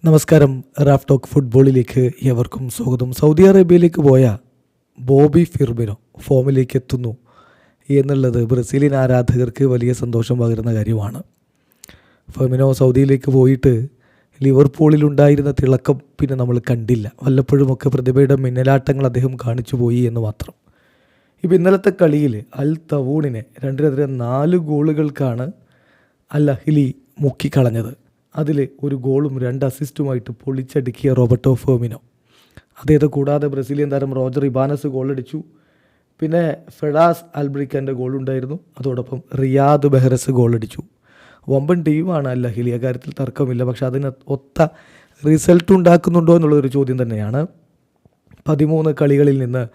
നമസ്കാരം. Raf talk ഫുട്ബോളിലേക്ക് ഏവർക്കും സ്വാഗതം. സൗദി അറേബ്യയിലേക്ക് പോയ ബോബി ഫിർമിനോ ഫോമിലേക്ക് എത്തുന്നു എന്നുള്ളത് ബ്രസീലിയൻ ആരാധകർക്ക് വലിയ സന്തോഷം പകരുന്ന കാര്യമാണ്. ഫിർമിനോ സൗദിയിലേക്ക് പോയിട്ട് ലിവർപൂളിലുണ്ടായിരുന്ന തിളക്കം പിന്നെ നമ്മൾ കണ്ടില്ല. വല്ലപ്പോഴുമൊക്കെ പ്രതിഭയുടെ മിന്നലാട്ടങ്ങൾ അദ്ദേഹം കാണിച്ചു പോയി എന്ന് മാത്രം. ഇപ്പോൾ ഇന്നലത്തെ കളിയിൽ അൽ തവൂണിനെ 2-4 ഗോളുകൾക്കാണ് അൽ അഹ്ലി മുക്കിക്കളഞ്ഞത്. അതിൽ ഒരു ഗോളും 2 അസിസ്റ്റുമായിട്ട് പൊളിച്ചടുക്കിയ റോബർട്ടോ ഫെർമിനോ. അദ്ദേഹത്തെ കൂടാതെ ബ്രസീലിയൻ താരം റോജർ ഇബാനസ് ഗോളടിച്ചു. പിന്നെ ഫെഡാസ് അൽബ്രിക്കൻ്റെ ഗോളുണ്ടായിരുന്നു. അതോടൊപ്പം റിയാദ് ബെഹ്റസ് ഗോളടിച്ചു. വമ്പൻ ടീമാണ് അൽ അഹ്ലി, അക്കാര്യത്തിൽ തർക്കമില്ല. പക്ഷേ അതിന് ഒത്ത റിസൾട്ട് ഉണ്ടാക്കുന്നുണ്ടോ എന്നുള്ളൊരു ചോദ്യം തന്നെയാണ്. 13 കളികളിൽ നിന്ന്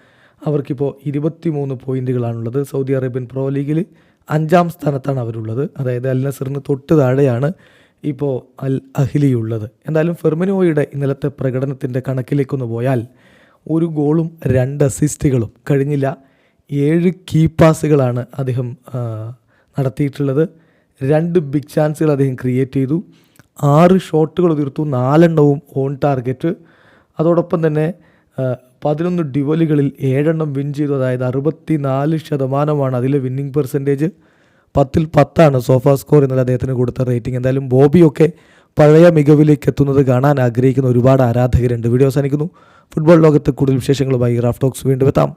അവർക്കിപ്പോൾ 23 പോയിൻറ്റുകളാണുള്ളത്. സൗദി അറേബ്യൻ പ്രോ ലീഗിൽ 5ാം സ്ഥാനത്താണ് അവരുള്ളത്. അതായത് അൽ നസറിന് തൊട്ട് താഴെയാണ് ഇപ്പോൾ അൽ അഹ്ലിയുള്ളത്. എന്തായാലും ഫെർമിനോയുടെ ഇന്നലത്തെ പ്രകടനത്തിൻ്റെ കണക്കിലേക്കൊന്ന് പോയാൽ 1 ഗോളും 2 അസിസ്റ്റുകളും കഴിഞ്ഞില്ല. 7 കീ പാസുകളാണ് അദ്ദേഹം നടത്തിയിട്ടുള്ളത്. 2 ബിഗ് ചാൻസുകൾ അദ്ദേഹം ക്രിയേറ്റ് ചെയ്തു. 6 ഷോട്ടുകൾ തീർത്തു, 4 എണ്ണവും ഓൺ ടാർഗറ്റ്. അതോടൊപ്പം തന്നെ 11 ഡ്യുവലുകളിൽ 7 എണ്ണം വിൻ ചെയ്തു. അതായത് 64% അതിലെ വിന്നിംഗ് പെർസെൻറ്റേജ്. 10-ൽ 10 സോഫാ സ്കോർ എന്നാൽ അദ്ദേഹത്തിന് കൊടുത്ത റേറ്റിംഗ്. എന്തായാലും ബോബിയൊക്കെ പഴയ മികവിലേക്ക് എത്തുന്നത് കാണാൻ ആഗ്രഹിക്കുന്ന ഒരുപാട് ആരാധകരുണ്ട്. വീഡിയോ അവസാനിക്കുന്നു. ഫുട്ബോൾ ലോകത്ത് കൂടുതൽ വിശേഷങ്ങളുമായി റാഫ് ടോക്സ് വീണ്ടും എത്താം.